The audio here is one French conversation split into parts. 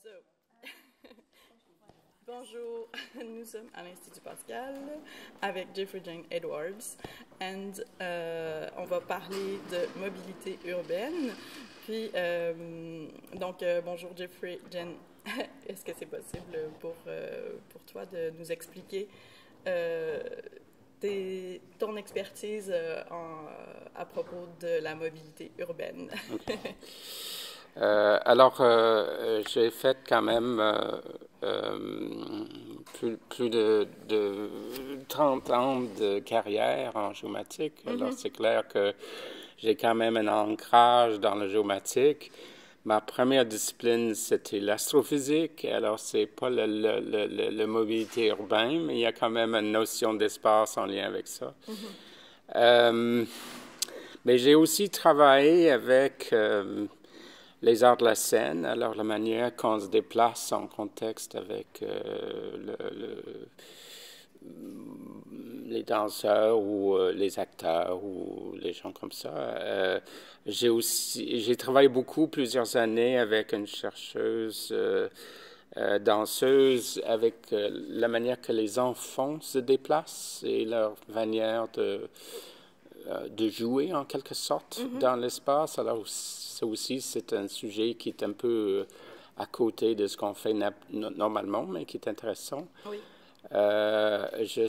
So, bonjour, nous sommes à l'Institut Pascal avec Jeffrey Jane Edwards and on va parler de mobilité urbaine. Puis, bonjour Jeffrey Jane, est-ce que c'est possible pour toi de nous expliquer ton expertise à propos de la mobilité urbaine? Okay. J'ai fait quand même plus de 30 ans de carrière en géomatique. Alors, c'est clair que j'ai quand même un ancrage dans la géomatique. Ma première discipline, c'était l'astrophysique. Alors, c'est pas la mobilité urbaine, mais il y a quand même une notion d'espace en lien avec ça. Mais j'ai aussi travaillé avec les arts de la scène, alors la manière qu'on se déplace en contexte avec les danseurs ou les acteurs ou les gens comme ça. J'ai travaillé plusieurs années avec une chercheuse danseuse, avec la manière que les enfants se déplacent et leur manière de jouer en quelque sorte dans l'espace. Alors ça aussi, c'est un sujet qui est un peu à côté de ce qu'on fait normalement, mais qui est intéressant. Oui. J'ai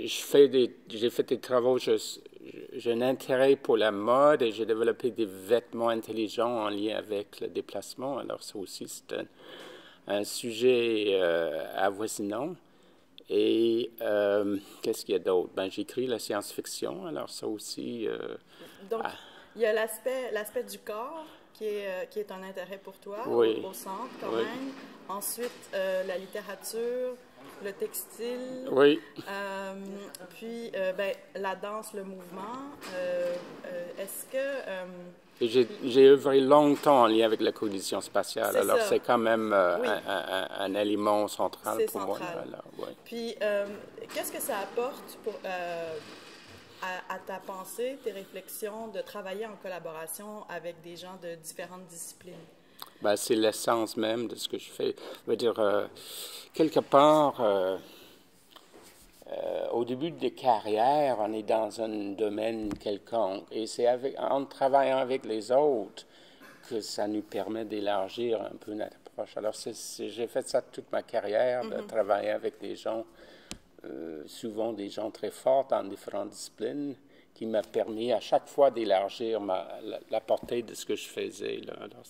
fait des travaux, j'ai un intérêt pour la mode et j'ai développé des vêtements intelligents en lien avec le déplacement. Alors ça aussi, c'est un sujet avoisinant. Et qu'est-ce qu'il y a d'autre? J'écris la science-fiction, alors ça aussi... Donc, il y a l'aspect du corps qui est un intérêt pour toi, oui, au centre quand oui. même. Ensuite, la littérature, le textile. Oui. Puis, la danse, le mouvement. Est-ce que... J'ai œuvré longtemps en lien avec la cognition spatiale, alors c'est quand même oui. un élément central pour central. moi. Alors, oui. Puis, qu'est-ce que ça apporte à ta pensée, tes réflexions, de travailler en collaboration avec des gens de différentes disciplines? C'est l'essence même de ce que je fais. Je veux dire, quelque part, au début des carrières, on est dans un domaine quelconque et c'est en travaillant avec les autres que ça nous permet d'élargir un peu notre approche. Alors, j'ai fait ça toute ma carrière, de travailler avec des gens, souvent des gens très forts dans différentes disciplines, qui m'a permis à chaque fois d'élargir la portée de ce que je faisais. Là. Alors,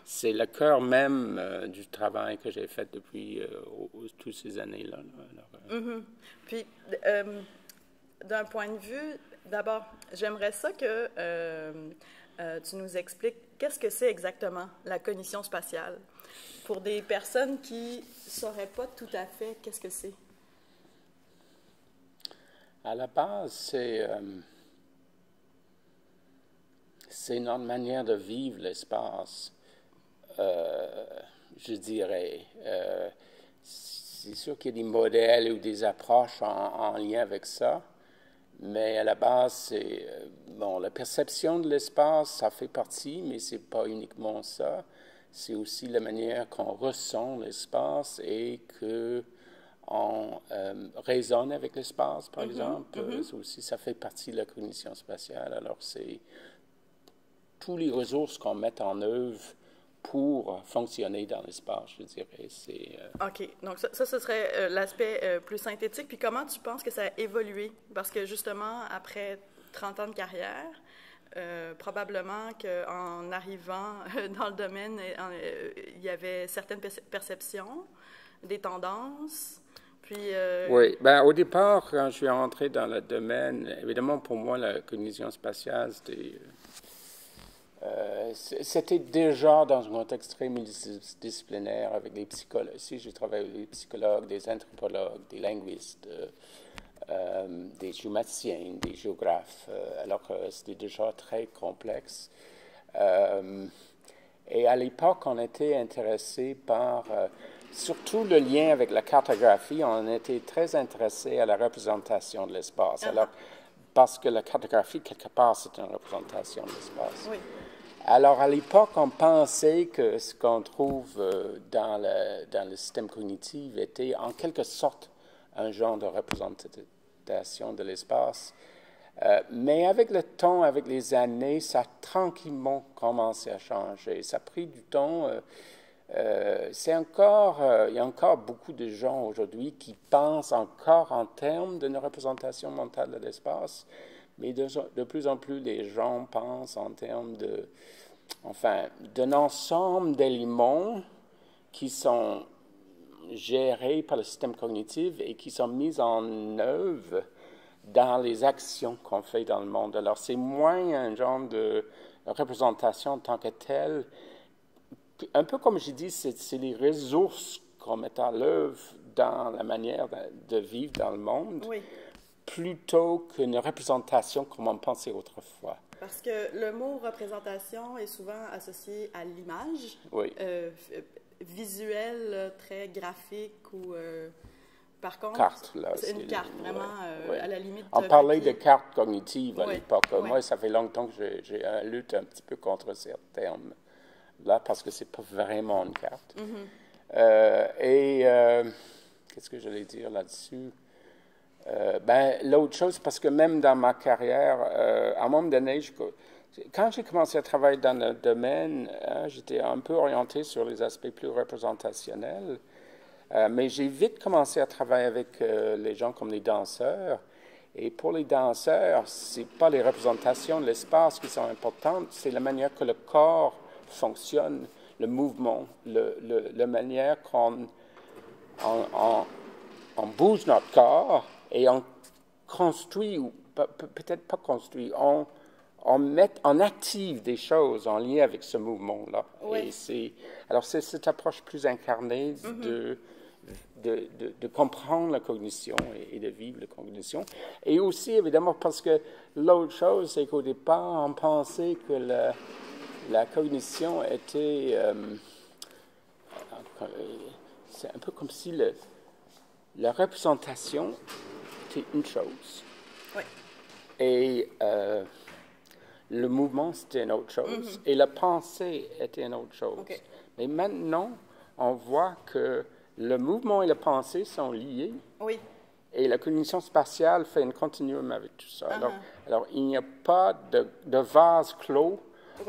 c'est le cœur même du travail que j'ai fait depuis toutes ces années-là. Puis, d'un point de vue, d'abord, j'aimerais ça que tu nous expliques qu'est-ce que c'est exactement la cognition spatiale pour des personnes qui ne sauraient pas tout à fait qu'est-ce que c'est. À la base, c'est notre manière de vivre l'espace, je dirais. C'est sûr qu'il y a des modèles ou des approches en lien avec ça, mais à la base, c'est la perception de l'espace, ça fait partie, mais c'est pas uniquement ça. C'est aussi la manière qu'on ressent l'espace et que on raisonne avec l'espace, par exemple. Ça fait partie de la cognition spatiale. Alors, c'est tous les ressources qu'on met en œuvre pour fonctionner dans l'espace, je dirais. OK. Donc, ça ce serait l'aspect plus synthétique. Puis comment tu penses que ça a évolué? Parce que, justement, après 30 ans de carrière, probablement qu'en arrivant dans le domaine, il y avait certaines perceptions, des tendances. Puis, oui, au départ, quand je suis entré dans le domaine, évidemment, pour moi, la cognition spatiale, c'était déjà dans un contexte très multidisciplinaire avec des psychologues. Ici, j'ai travaillé avec des psychologues, des anthropologues, des linguistes, des géomaticiens, des géographes. Alors que c'était déjà très complexe. Et à l'époque, on était intéressé par surtout le lien avec la cartographie. On était très intéressé à la représentation de l'espace. Alors, parce que la cartographie, quelque part, c'est une représentation de l'espace. Oui. Alors, à l'époque, on pensait que ce qu'on trouve dans le système cognitif était en quelque sorte un genre de représentation de l'espace. Mais avec le temps, avec les années, ça a tranquillement commencé à changer. Ça a pris du temps. Il y a encore beaucoup de gens aujourd'hui qui pensent encore en termes d'une représentation mentale de l'espace, mais de plus en plus, les gens pensent en termes d'un ensemble d'éléments qui sont gérés par le système cognitif et qui sont mis en œuvre dans les actions qu'on fait dans le monde. Alors, c'est moins un genre de représentation en tant que telle. Un peu comme j'ai dit, c'est les ressources qu'on met à l'œuvre dans la manière de vivre dans le monde, Oui. plutôt qu'une représentation comme on pensait autrefois. Parce que le mot représentation est souvent associé à l'image, Oui. Visuelle, très graphique ou... par contre, Carte, là, c'est une carte, vraiment, ouais. à la limite... On parlait de cartes cognitives à l'époque. Oui. Moi, ça fait longtemps que j'ai lutte un petit peu contre ces termes-là, parce que c'est pas vraiment une carte. Qu'est-ce que j'allais dire là-dessus? L'autre chose, parce que même dans ma carrière, à un moment donné, quand j'ai commencé à travailler dans le domaine, j'étais un peu orienté sur les aspects plus représentationnels, mais j'ai vite commencé à travailler avec les gens comme les danseurs. Et pour les danseurs, c'est pas les représentations de l'espace qui sont importantes, c'est la manière que le corps fonctionne, le mouvement, la manière qu'on on bouge notre corps et on construit, ou peut-être pas construit, on active des choses en lien avec ce mouvement-là. Oui. Alors, c'est cette approche plus incarnée de comprendre la cognition et de vivre la cognition. Et aussi, évidemment, parce que l'autre chose, c'est qu'au départ, on pensait que la cognition était... c'est un peu comme si la représentation était une chose. Oui. Et le mouvement, c'était une autre chose. Et la pensée était une autre chose. Okay. Mais maintenant, on voit que le mouvement et la pensée sont liés. Oui. Et la cognition spatiale fait un continuum avec tout ça. Alors, il n'y a pas de vase clos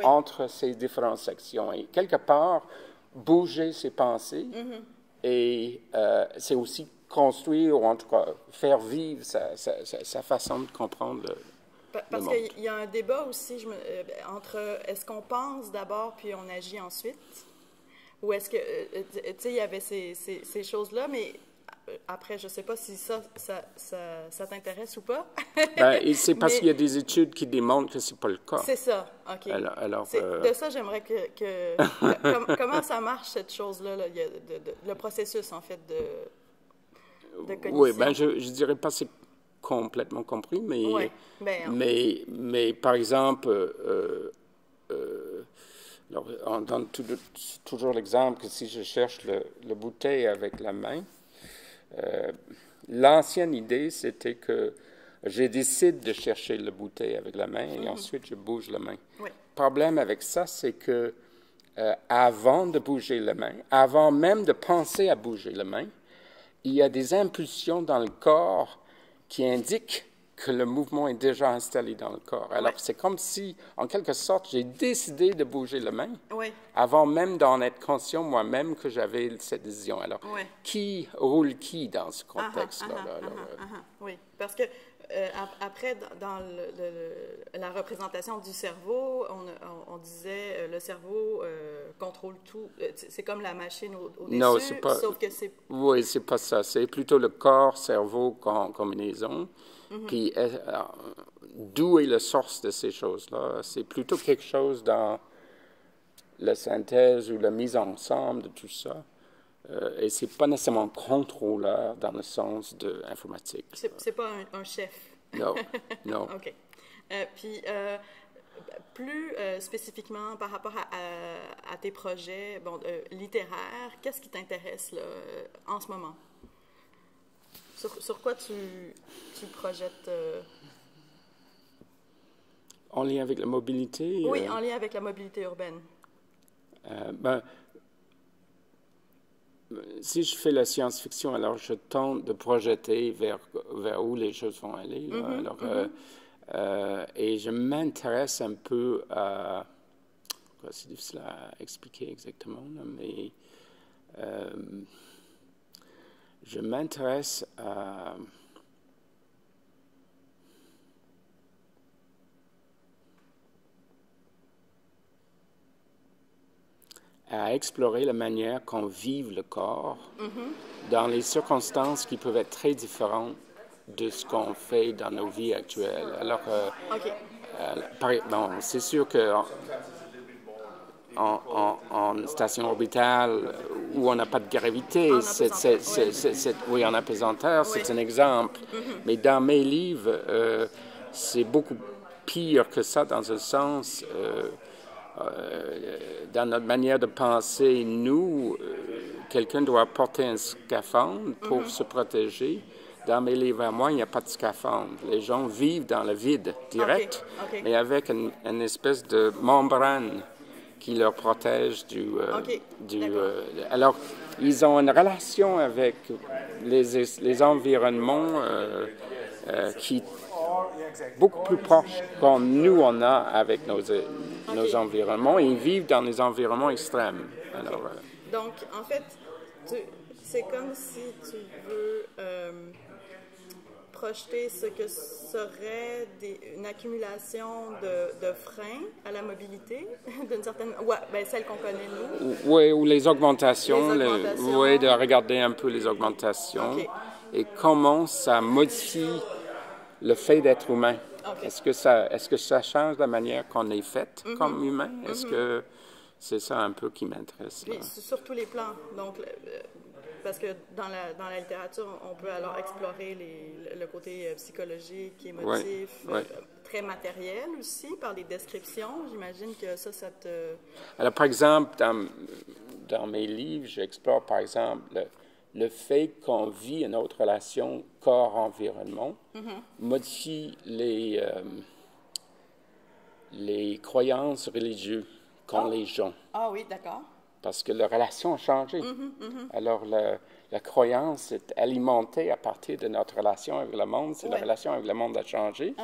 entre ces différentes sections. Et quelque part, bouger ses pensées, et c'est aussi construire, ou en tout cas faire vivre sa façon de comprendre le monde. Parce qu'il y a un débat aussi entre est-ce qu'on pense d'abord puis on agit ensuite, ou est-ce que, tu sais, il y avait ces choses-là, mais après, je ne sais pas si ça t'intéresse ou pas. Et c'est parce qu'il y a des études qui démontrent que ce n'est pas le cas. C'est ça, OK. Alors, de ça, j'aimerais comment ça marche, cette chose-là, le processus, en fait, de cognition? Oui, je ne dirais pas que c'est complètement compris, mais, mais par exemple, alors, on donne toujours l'exemple que si je cherche le bouteille avec la main, l'ancienne idée, c'était que je décide de chercher le bouteille avec la main et ensuite je bouge la main. Oui. Le problème avec ça, c'est que avant de bouger la main, avant même de penser à bouger la main, il y a des impulsions dans le corps qui indiquent que le mouvement est déjà installé dans le corps. Alors, c'est comme si, en quelque sorte, j'ai décidé de bouger la main avant même d'en être conscient moi-même que j'avais cette décision. Alors, qui roule qui dans ce contexte-là? Oui, parce que après, dans la représentation du cerveau, on disait le cerveau contrôle tout. C'est comme la machine au-dessus, non, c'est pas, sauf que c'est... Oui, c'est pas ça. C'est plutôt le corps-cerveau combinaison. Puis, d'où est la source de ces choses-là? C'est plutôt quelque chose dans la synthèse ou la mise ensemble de tout ça. Et c'est pas nécessairement contrôleur dans le sens de informatique. C'est pas un chef. Non, non. OK. Puis, plus spécifiquement par rapport à tes projets littéraires, qu'est-ce qui t'intéresse là, en ce moment? Sur quoi tu projettes? En lien avec la mobilité? Oui, en lien avec la mobilité urbaine. Si je fais la science-fiction, alors je tente de projeter vers où les choses vont aller. Et je m'intéresse un peu à... C'est difficile à expliquer exactement, là, mais je m'intéresse à explorer la manière qu'on vive le corps dans les circonstances qui peuvent être très différentes de ce qu'on fait dans nos vies actuelles. Alors, bon, c'est sûr que en station orbitale où on n'a pas de gravité, oui, en apesanteur, c'est un exemple. Mais dans mes livres, c'est beaucoup pire que ça dans un sens. Dans notre manière de penser, nous, quelqu'un doit porter un scaphandre pour se protéger. Dans mes livres à moi, il n'y a pas de scaphandre. Les gens vivent dans le vide direct, mais avec une espèce de membrane qui leur protège alors, ils ont une relation avec les environnements qui est beaucoup plus proche que nous, on a avec nos environnements. Et ils vivent dans des environnements extrêmes. Alors, donc, en fait, c'est comme si tu veux projeter ce que serait une accumulation de freins à la mobilité, d'une certaine... Ouais, ben, celle qu'on connaît, nous. Oui, ou les augmentations. Oui, de regarder un peu les augmentations. Et comment ça modifie le fait d'être humain. Est-ce que ça change la manière qu'on est fait comme humain? Est-ce que c'est ça un peu qui m'intéresse? Sur tous les plans. Donc, parce que dans la littérature, on peut alors explorer le côté psychologique, émotif, très matériel aussi, par les descriptions. J'imagine que ça te... Alors, par exemple, dans mes livres, j'explore, par exemple, le fait qu'on vit une autre relation corps-environnement modifie les croyances religieuses qu'ont les gens. Ah oui, d'accord. Parce que la relation a changé. Alors, la croyance est alimentée à partir de notre relation avec le monde. Si la relation avec le monde a changé,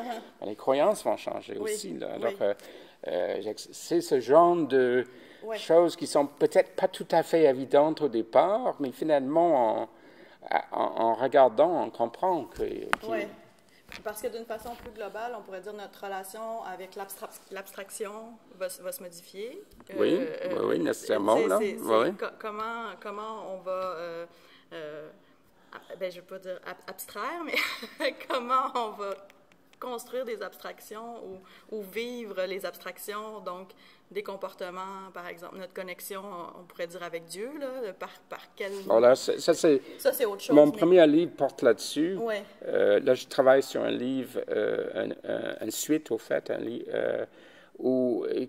les croyances vont changer aussi. Là. Alors, c'est ce genre de choses qui sont peut-être pas tout à fait évidentes au départ, mais finalement, en regardant, on comprend que... Oui, parce que d'une façon plus globale, on pourrait dire notre relation avec l'abstraction va se modifier. Oui, nécessairement. Comment on va... ben, je ne veux pas dire abstraire, mais comment on va construire des abstractions ou vivre les abstractions, donc des comportements, par exemple, notre connexion, on pourrait dire avec Dieu, là, par quel... Voilà, ça, c'est autre chose. Mon premier livre porte là-dessus. Ouais. Là, je travaille sur un livre, une suite, au fait, un livre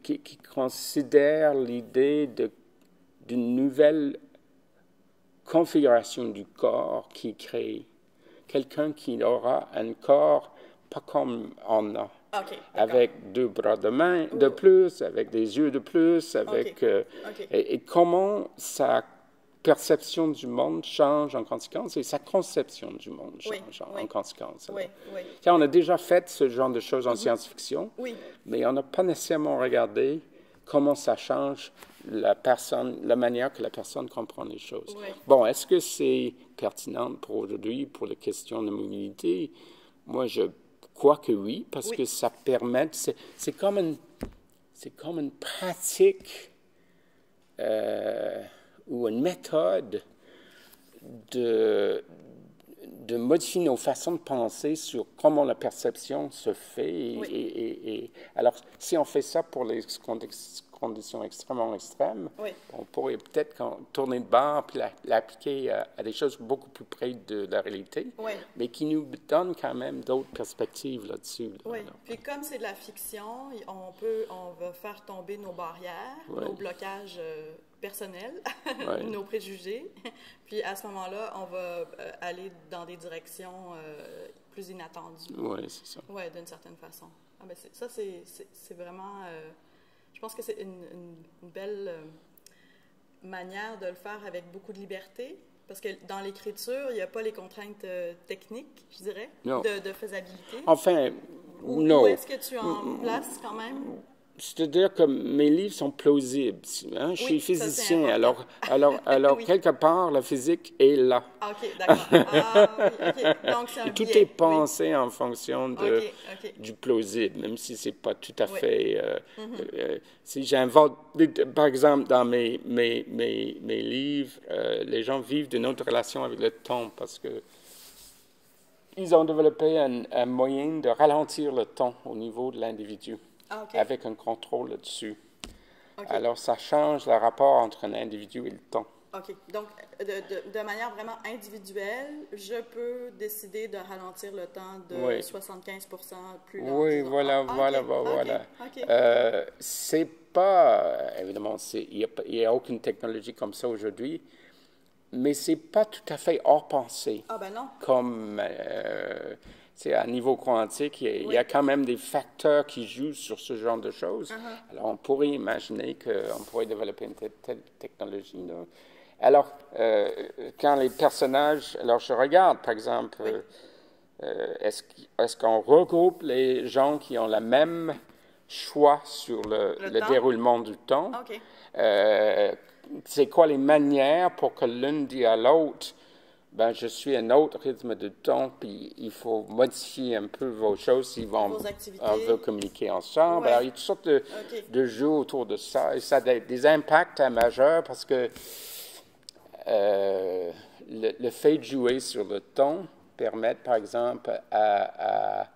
qui considère l'idée d'une nouvelle configuration du corps qui est créée. Quelqu'un qui aura un corps pas comme on a. Avec 2 bras de plus, avec des yeux de plus, avec et comment sa perception du monde change en conséquence et sa conception du monde change en conséquence. On a déjà fait ce genre de choses en science-fiction, mais on n'a pas nécessairement regardé comment ça change la manière que la personne comprend les choses. Bon, est-ce que c'est pertinent pour aujourd'hui, pour les questions de mobilité? Moi, je crois que oui, parce que ça permet... C'est comme une pratique ou une méthode de modifier nos façons de penser sur comment la perception se fait. Alors, si on fait ça pour les conditions extrêmement extrêmes, on pourrait peut-être tourner de bord et l'appliquer à des choses beaucoup plus près de la réalité, mais qui nous donnent quand même d'autres perspectives là-dessus. Oui, puis comme c'est de la fiction, on va faire tomber nos barrières, nos blocages personnels, nos préjugés. Puis à ce moment-là, on va aller dans des directions plus inattendu. Oui, c'est ça. Oui, d'une certaine façon. Ah, ben c'est vraiment... je pense que c'est une belle manière de le faire avec beaucoup de liberté, parce que dans l'écriture, il n'y a pas les contraintes techniques, je dirais, de faisabilité. Enfin, Ou est-ce que tu en places quand même? C'est-à-dire que mes livres sont plausibles. Hein? Je suis physicien, alors oui. quelque part, la physique est là. Ah, OK, d'accord. Ah, oui, OK. Donc, c'est un Tout biais. est pensé en fonction OK. du plausible, même si c'est pas tout à fait... si j'invente... Par exemple, dans mes livres, les gens vivent d'une autre relation avec le temps parce que ils ont développé un moyen de ralentir le temps au niveau de l'individu. Ah, OK. Avec un contrôle là-dessus. Okay. Alors, ça change le rapport entre un individu et le temps. OK. Donc, de manière vraiment individuelle, je peux décider de ralentir le temps de 75% plus longtemps. Oui, voilà. Okay. C'est pas... Évidemment, il n'y a aucune technologie comme ça aujourd'hui, mais c'est pas tout à fait hors pensée. Ah, ben non. Comme... à niveau quantique, il y a quand même des facteurs qui jouent sur ce genre de choses. Alors, on pourrait imaginer qu'on pourrait développer une telle technologie. Là. Alors, quand les personnages... Alors, je regarde, par exemple, est-ce qu'on regroupe les gens qui ont le même choix sur le déroulement du temps? Okay. C'est quoi les manières pour que l'une dise à l'autre ben, je suis un autre rythme de temps, puis il faut modifier un peu vos choses si on veut communiquer ensemble. Alors, il y a toutes sortes de jeux autour de ça, et ça a des impacts majeurs parce que le fait de jouer sur le temps permet, par exemple, à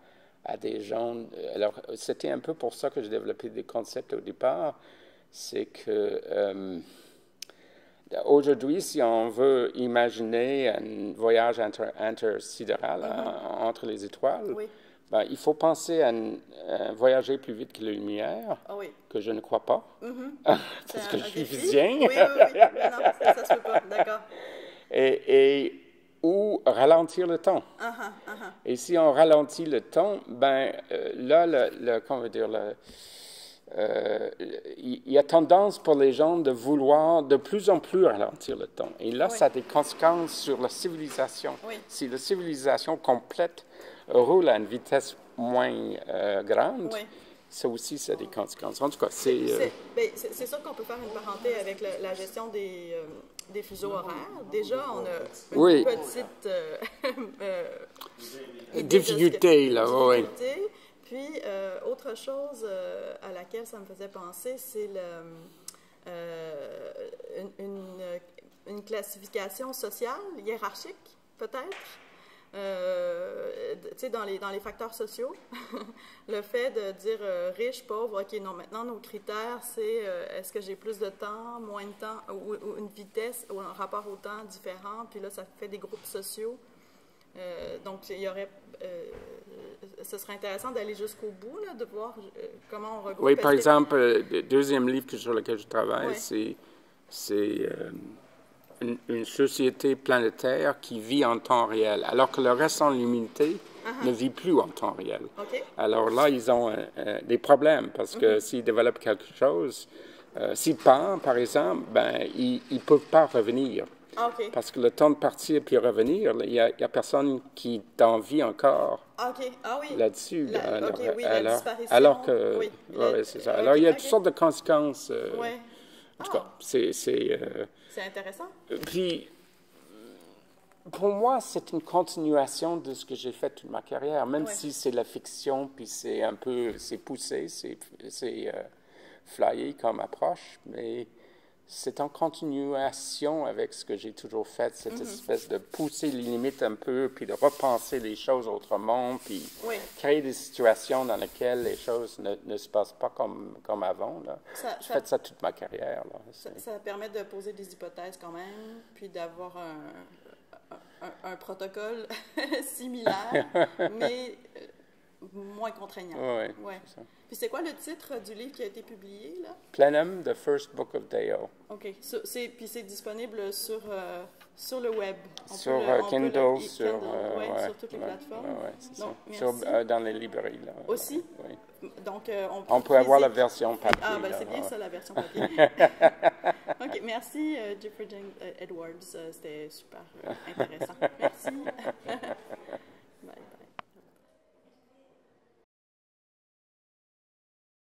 des gens... Alors, c'était un peu pour ça que j'ai développé des concepts au départ, c'est que... Aujourd'hui, si on veut imaginer un voyage intersidéral entre les étoiles, ben, il faut penser à voyager plus vite que la lumière, que je ne crois pas, parce que je suis physicien. Oui. Non, ça se peut pas, d'accord. Ou ralentir le temps. Et si on ralentit le temps, ben là, comment dire, il y a tendance pour les gens de vouloir de plus en plus ralentir le temps. Et là, ça a des conséquences sur la civilisation. Si la civilisation complète roule à une vitesse moins grande, ça aussi, ça a des conséquences. En tout cas, c'est sûr qu'on peut faire une parenté avec la gestion des fuseaux horaires. Déjà, on a une petite difficulté, là, oui. Puis, autre chose à laquelle ça me faisait penser, c'est une classification sociale, hiérarchique, peut-être. Tu sais, dans les facteurs sociaux, le fait de dire riche, pauvre, OK, non, maintenant, nos critères, c'est est-ce que j'ai plus de temps, moins de temps, ou une vitesse, ou un rapport au temps différent, puis là, ça fait des groupes sociaux. Donc, il y aurait... ce serait intéressant d'aller jusqu'au bout, là, de voir comment on regroupe. Oui, par exemple, le deuxième livre sur lequel je travaille, c'est une société planétaire qui vit en temps réel, alors que le reste en l'humanité ne vit plus en temps réel. Alors là, ils ont des problèmes, parce que s'ils développent quelque chose, s'ils partent, par exemple, ben, ils ne peuvent pas revenir. Parce que le temps de partir puis revenir, il n'y a personne qui t'en vit encore là-dessus. La disparition. Alors que... c'est ça. Alors, il y a toutes sortes de conséquences. En tout cas, c'est intéressant. Puis, pour moi, c'est une continuation de ce que j'ai fait toute ma carrière, même si c'est la fiction, puis c'est un peu... C'est poussé, c'est flyé comme approche, mais... C'est en continuation avec ce que j'ai toujours fait, cette espèce de pousser les limites un peu, puis de repenser les choses autrement, puis créer des situations dans lesquelles les choses ne se passent pas comme avant. J'ai fait ça toute ma carrière. Là. Ça permet de poser des hypothèses quand même, puis d'avoir un protocole similaire, mais moins contraignant. Oui, Ouais. c'est ça. Puis c'est quoi le titre du livre qui a été publié, là? Plenum, The First Book of Deo. OK. Puis c'est disponible sur le web. Sur Kindle, sur toutes les plateformes. Ouais, c'est Donc, ça. merci. Dans les librairies. Là, Aussi? Oui. Donc, on peut avoir la version papier. Ah, ben là, c'est bien ça, la version papier. OK, merci, Jeffrey James Edwards. C'était super intéressant. Merci. Bye, bye.